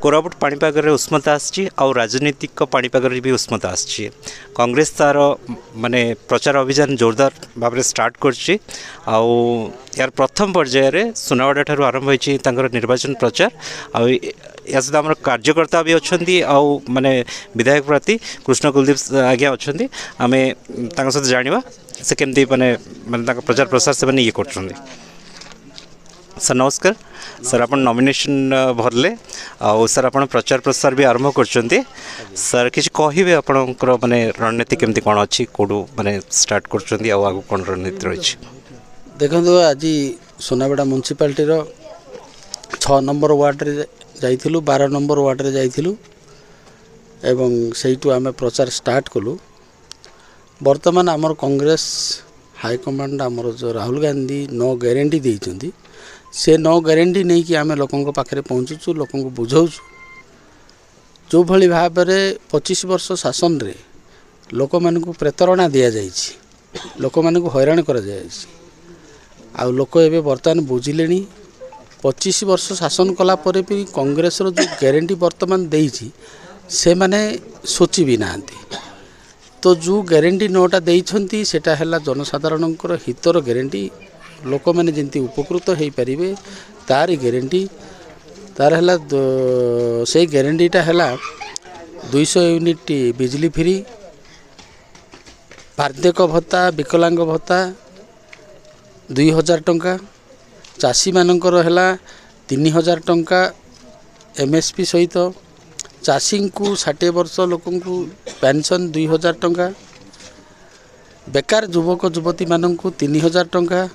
कोरापुट पाणीपाग उष्मता आसी राजनीतिक पाणीपाग भी उष्मता आसी कांग्रेस तार माने प्रचार अभियान जोरदार भाव में स्टार्ट कर यार प्रथम पर्यायर सुनावाड़ा ठार आरंभ होती निर्वाचन प्रचार या सहित आम कार्यकर्ता भी अच्छा माने विधायक प्रार्थी कृष्ण कुलदीप आज्ञा अच्छा आम सहित जाना से केमती माने माने प्रचार प्रसार से ये कर सर नमस्कार सर आप नॉमिनेशन भरले सर आप प्रचार प्रसार भी आरंभ कर सर किसी कहे आपंकर माने रणनीति केमती कौन अच्छी कौटू माने स्टार्ट कर आगे कौन रणनीति रही देखो आज सुनाबेड़ा म्यूनिसिपालिटी 6 नंबर वार्ड रे जाइथिलु 12 नंबर वार्ड रे जाइथिलु एवं सेठू आम प्रचार स्टार्ट कलु। वर्तमान आमर कांग्रेस हाईकमांड आमर जो राहुल गांधी 9 ग्यारंटी देइछंती से 9 ग्यारंटी नहीं कि आम लोकों पाखे पहुँचुचु लोक बुझाऊँ जो भली भाव में 25 वर्ष शासन रे लोक मानू प्रेरणा दि जाइए लोक मानू हैरान कर लोक एवं बर्तमान बुझिले 25 वर्ष शासन कला परे भी कांग्रेस रो जो ग्यारंटी वर्तमान देइछि से माने सोची भी नांती तो जो ग्यारंटी 9टा देइछंती सेटा हैला जनसाधारणकर हितर ग्यारंटी लोक मैंने जमी उपकृत हो पारे तार ग्यारंटी तार है से ग्यारंटीटा है 200 यूनिट बिजली फ्री वार्धक्य भत्ता विकलांग भत्ता 2000 टंका चाषी मानकर है 3000 टंका एमएसपी सहित चाषी को 60 वर्ष लोक पेंशन 2000 टंका बेकार युवक युवती मानक 3000 टंका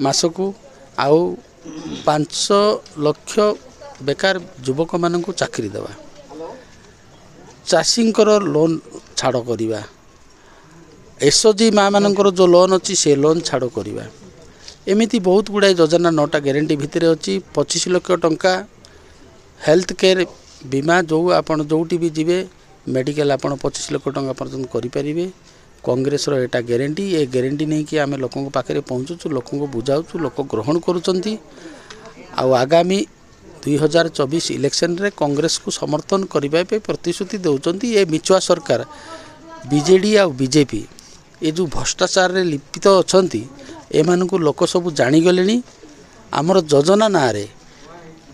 मासकू आउ 5 लाख बेकार युवक मानक चाकरी देवा चाषींकर लोन छाड़ करवा एसओजी माँ मानकर जो लोन अच्छी से लोन छाड़ करवा एमती बहुत गुड़ाए योजना 9टा ग्यारंटी भितर अच्छी 25 लाख टंका हेल्थ केयर बीमा जो आपन जोटी भी जीवे मेडिकल आपन 25 लाख टंका पर्यंत करें कांग्रेस रो एटा ग्यारंटी ये ग्यारंटी नहीं कि आम लोकों पाखे पहुँचुचु लोक बुझाऊँ लोक ग्रहण करुँच आगामी 2024 इलेक्शन रे कांग्रेस को समर्थन करने पे प्रतिश्रुति दौरान ये मिछुआ सरकार बीजेडी आ बीजेपी ये जो भ्रष्टाचार रे लिपित अच्छा एमानकु लोक सब जानीगले आमर योजना ना रे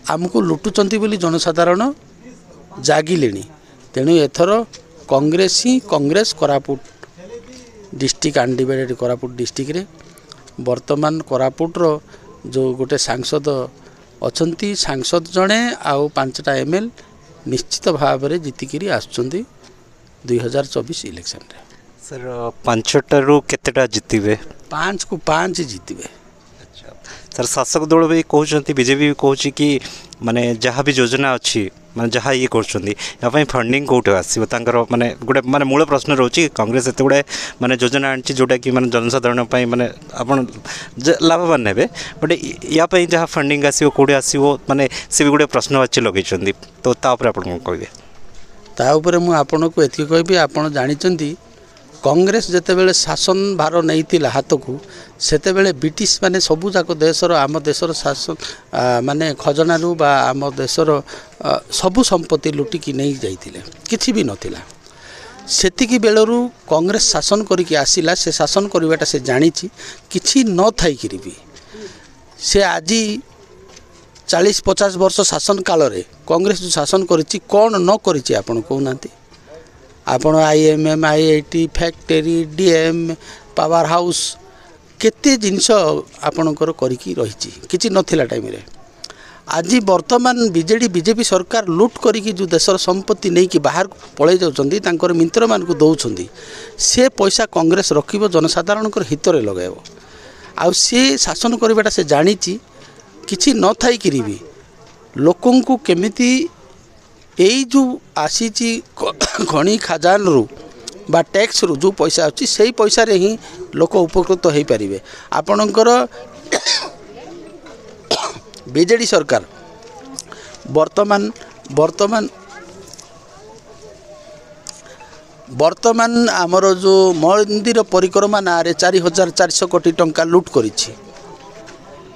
आमको लुटुंट बोली जनसाधारण जागिले तेणु एथर कांग्रेस ही Congress Koraput district undivided Koraput district रे वर्तमान कोरापुट रो जो गोटे सांसद अछंती सांसद जड़े आउ 5टा एमएल निश्चित भाव में जीतिकी आसुँच 2024 इलेक्शन रे सर 5टारू केतेटा जीतबे 5 को 5 जीतबे। अच्छा सर शासक दल भी कहते बीजेपी भी कहूँ कि माने जहाँ भी योजना अच्छी माने जहाँ ये कर फंडिंग कौटे आसो माने गोटे माने मूल प्रश्न रोचे कांग्रेस एत गुड़ाए माने योजना आनी जोटा कि माने जनसाधारण माने आपन लाभवान हे बट या जहाँ फंडिंग आसो कौटे आसो माने से भी गोटे प्रश्नवाची लगे तो तापर आप कहे तापर मुझे एति कहबी आपन जानिचंती कांग्रेस जेतेबेले शासन भार नहीं हाथ को सेतेबेले ब्रिटिश माने सबू जाक देशर आम देशर शासन माने खजनारू बा आम देशर सबू संपत्ति लुटिकी नहीं जाइथिले किछि भी नथिला सेतिकी बेलरू कांग्रेस शासन करिकी आसिला से शासन करवाटा से जानिछि किछि न थाई करी भी से आज 40-50 वर्ष शासन काल रे कांग्रेस जो शासन करिछि कोन न करिछि आपण कहउनांती आपण IMM IIT factory DM power house केते जिनस आपणकर करिकी रहिछि किछि नथिला टाइम रे आज वर्तमान बीजेडी बीजेपी सरकार लुट करिकी जो देशर संपत्ति नहीं कि बाहर पळै जाउछंती तांकर मित्र मान को दउछंती से पैसा कांग्रेस रखिबो जनसाधारणकर हितरे लगाइबो आ से शासन करबाटा से जानिछि किछि न थाई करी भी लोकन को केमिति यही जो आसी खनि खजान रु बा टैक्स रु जो पैसा अच्छी से पैसा रे ही लोक उपकृत हो पारे आपणकर बीजेडी सरकार वर्तमान वर्तमान वर्तमान आमर जो मंदिर परिक्रमा ना 4400 कोटी टंका लुट करिछि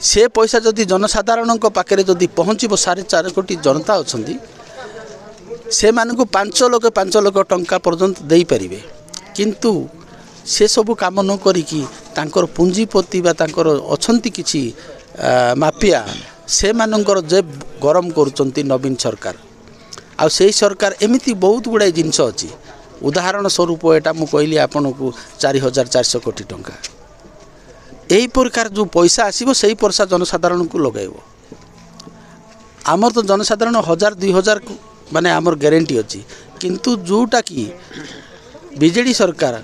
से पैसा जदि जनसाधारण पाखे जदि पहुँचब 4.5 कोटी जनता अच्छा से 5 लाख टंका पर्यंत दे पारिबे किंतु से सब काम न करिकी तांकर पुंजीपति बा तांकर अछंती किछि माफिया से मानकर जेब गरम करुचंती नवीन सरकार आ से सरकार एमिति बहुत गुड़ाई जिनस अच्छी उदाहरण स्वरूप एटा मु कहली आपन को 4400 कोटी टंका यही प्रकार जो पैसा आसीबो सही पैसा जनसाधारण को लगाइबो आमर तो जनसाधारण 1000-2000 माने आमर ग्यारंटी अच्छी किंतु जोटा कि बीजेडी सरकार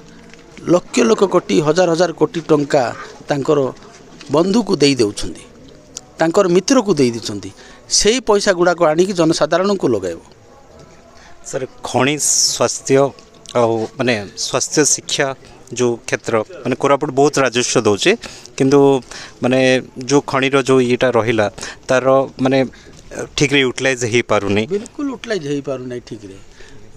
लक्ष लक्ष कोटी हजार कोटी टंका तांकर बंधु को दे देउछंदी तांकर मित्र को दे दिछंदी सेही पैसा गुडा को आनी कि जनसाधारण को लगाइबो सर खनि स्वास्थ्य माने स्वास्थ्य शिक्षा जो क्षेत्र माने कोरापुट बहुत राजस्व दौचे किंतु माने जो खनिर जो येटा रहिला तार माने ठीक रे यूटिलाइज हे पारुनी बिल्कुल यूटिलाइज हे पारुनी ठीक रे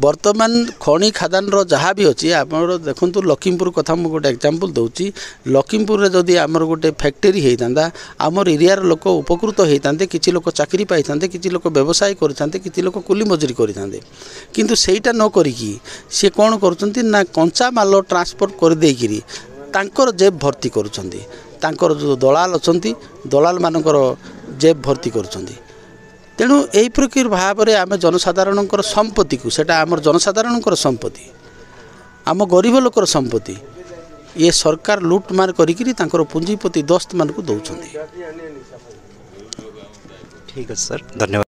वर्तमान खनि खादान रो जहाँ भी अच्छी आप देखु लखीमपुर कथा मुझे गोटे एग्जांपल दूची लखीमपुर जदि आमर गोटे फैक्ट्री होता आमर एरियार लोक उपकृत होते किसी लोक चाकरी पाई था किसी लोक व्यवसाय करते किसी लोक कुली मजूरी करते किंतु सेटा न करिकी सी कौन कर कंचा माल ट्रांसपोर्ट करदेकरी तांकर जेब भर्ती करुछंती तांकर जो दलाल अच्छा दलाल मानकर जेब भर्ती करुछंती तेणु यही प्रकार भाव में आम जनसाधारण संपत्ति को सेटा आम जनसाधारण संपत्ति आम गरीब लोकर संपत्ति ये सरकार लुटमार करी पुंजीपति दस्त मान को दौरान। ठीक है सर, धन्यवाद।